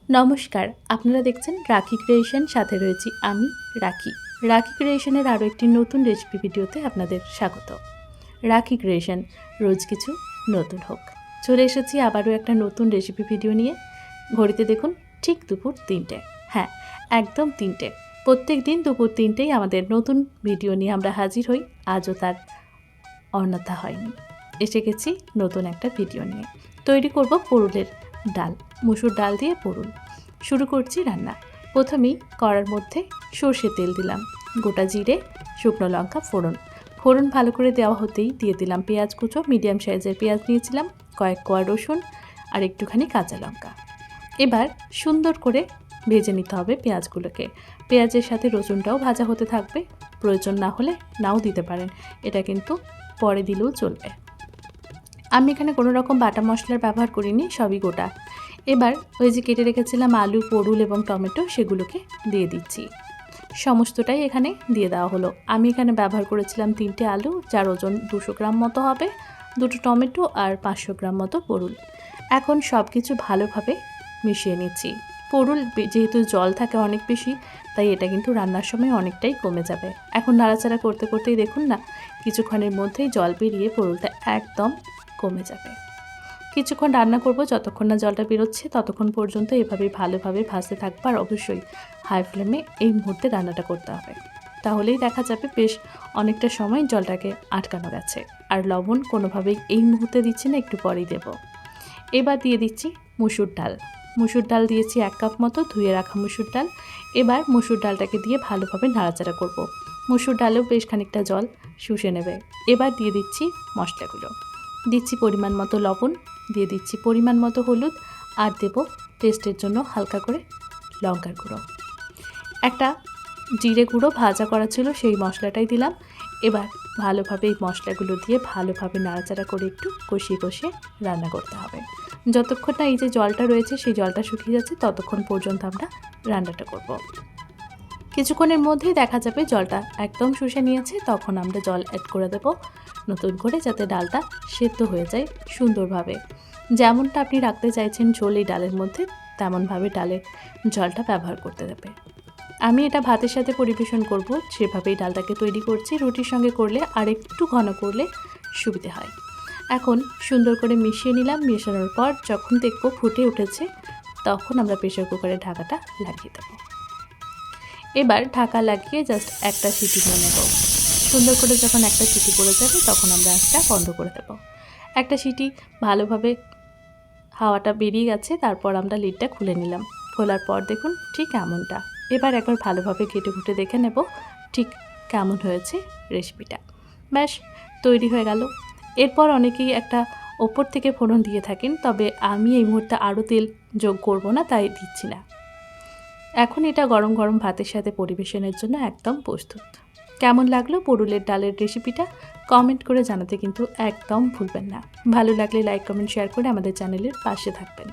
নমস্কার, আপনারা দেখছেন রাখি ক্রিয়েশন, সাথে রয়েছি আমি রাখি। রাখি ক্রিয়েশনের আরও একটি নতুন রেসিপি ভিডিওতে আপনাদের স্বাগত। রাখি ক্রিয়েশন, রোজ কিছু নতুন হোক। চলে এসেছি আবারও একটা নতুন রেসিপি ভিডিও নিয়ে। ঘড়িতে দেখুন ঠিক দুপুর 3টে। হ্যাঁ, একদম 3টে। প্রত্যেক দিন দুপুর 3টেই আমাদের নতুন ভিডিও নিয়ে আমরা হাজির হই। আজও তার অন্যথা হয়নি, এসে গেছি নতুন একটা ভিডিও নিয়ে। তৈরি করব পুরুলের ডাল, মুসুর ডাল দিয়ে পুরুল। শুরু করছি রান্না। প্রথমেই কড়ার মধ্যে সর্ষের তেল দিলাম, গোটা জিরে, শুকনো লঙ্কা ফোড়ন। ফোড়ন ভালো করে দেওয়া হতেই দিয়ে দিলাম পেঁয়াজ কুচো। মিডিয়াম সাইজের পেঁয়াজ নিয়েছিলাম, কয়েক কোয়া রসুন আর একটুখানি কাঁচা লঙ্কা। এবার সুন্দর করে ভেজে নিতে হবে পেঁয়াজগুলোকে। পেঁয়াজের সাথে রসুনটাও ভাজা হতে থাকবে। প্রয়োজন না হলে নাও দিতে পারেন, এটা কিন্তু পরে দিলেও চলবে। আমি এখানে কোনো রকম বাটা মশলার ব্যবহার করিনি, সবই গোটা। এবার ওই যে কেটে রেখেছিলাম আলু, পটল এবং টমেটো, সেগুলোকে দিয়ে দিচ্ছি। সমস্তটাই এখানে দিয়ে দেওয়া হলো। আমি এখানে ব্যবহার করেছিলাম 3টে আলু, যার ওজন 200 গ্রাম মতো হবে, 2টো টমেটো আর 500 গ্রাম মতো পটল। এখন সব কিছু ভালোভাবে মিশিয়ে নিচ্ছি। পটল যেহেতু জল থাকে অনেক বেশি, তাই এটা কিন্তু রান্নার সময় অনেকটাই কমে যাবে। এখন নাড়াচাড়া করতে করতেই দেখুন না, কিছুক্ষণের মধ্যেই জল বেরিয়ে পটলটা একদম কমে যাবে। কিছুক্ষণ রান্না করব, যতক্ষণ না জলটা বেরোচ্ছে ততক্ষণ পর্যন্ত এভাবেই ভালোভাবে ভাজতে থাকবো। আর অবশ্যই হাই ফ্লেমে এই মুহূর্তে রান্নাটা করতে হবে, তাহলেই দেখা যাবে বেশ অনেকটা সময় জলটাকে আটকানো গেছে। আর লবণ কোনোভাবেই এই মুহূর্তে দিচ্ছি না, একটু পরেই দেব। এবার দিয়ে দিচ্ছি মুসুর ডাল। মুসুর ডাল দিয়েছি 1 কাপ মতো, ধুয়ে রাখা মুসুর ডাল। এবার মুসুর ডালটাকে দিয়ে ভালোভাবে নাড়াচাড়া করব। মুসুর ডালেও বেশ খানিকটা জল শুষে নেবে। এবার দিয়ে দিচ্ছি মশলাগুলো। দিচ্ছি পরিমাণ মতো লবণ, দিয়ে দিচ্ছি পরিমাণ মতো হলুদ, আর দেব টেস্টের জন্য হালকা করে লঙ্কার গুঁড়ো। একটা জিরে গুঁড়ো ভাজা করা ছিল, সেই মশলাটাই দিলাম। এবার ভালোভাবে এই মশলাগুলো দিয়ে ভালোভাবে নাড়াচাড়া করে একটু কষিয়ে কষিয়ে রান্না করতে হবে। যতক্ষণ না এই যে জলটা রয়েছে সেই জলটা শুকিয়ে যাচ্ছে, ততক্ষণ পর্যন্ত আমরা রান্নাটা করব। কিছুক্ষণের মধ্যেই দেখা যাবে জলটা একদম শুষে নিয়েছে, তখন আমরা জল অ্যাড করে দেব নতুন করে, যাতে ডালটা সেদ্ধ হয়ে যায় সুন্দরভাবে। যেমনটা আপনি রাখতে চাইছেন ঝোল এই ডালের মধ্যে, তেমনভাবে ডালের জলটা ব্যবহার করতে দেবে। আমি এটা ভাতের সাথে পরিবেশন করব, সেভাবেই ডালটাকে তৈরি করছি। রুটির সঙ্গে করলে আর একটু ঘন করলে সুবিধে হয়। এখন সুন্দর করে মিশিয়ে নিলাম। মেশানোর পর যখন দেখব ফুটে উঠেছে, তখন আমরা প্রেসার কুকারের ঢাকাটা লাগিয়ে দেব। এবার ঢাকা লাগিয়ে জাস্ট একটা সিটি নিয়ে নেব। সুন্দর করে যখন একটা সিটি পড়ে যাবে, তখন আমরা আঁচটা বন্ধ করে দেব। একটা সিটি ভালোভাবে হাওয়াটা বেরিয়ে গেছে, তারপর আমরা লিডটা খুলে নিলাম। খোলার পর দেখুন ঠিক এমনটা। এবার একবার ভালোভাবে ঘেটে ঘুটে দেখে নেব ঠিক কেমন হয়েছে রেসিপিটা। ব্যাস তৈরি হয়ে গেল। এরপর অনেকেই একটা ওপর থেকে ফোড়ন দিয়ে থাকেন, তবে আমি এই মুহূর্তে আরও তেল যোগ করব না, তাই দিচ্ছি না। এখন এটা গরম গরম ভাতের সাথে পরিবেশনের জন্য একদম প্রস্তুত। কেমন লাগলো পুরুলের ডালের রেসিপিটা কমেন্ট করে জানাতে কিন্তু একদম ভুলবেন না। ভালো লাগলে লাইক, কমেন্ট, শেয়ার করে আমাদের চ্যানেলের পাশে থাকবেন।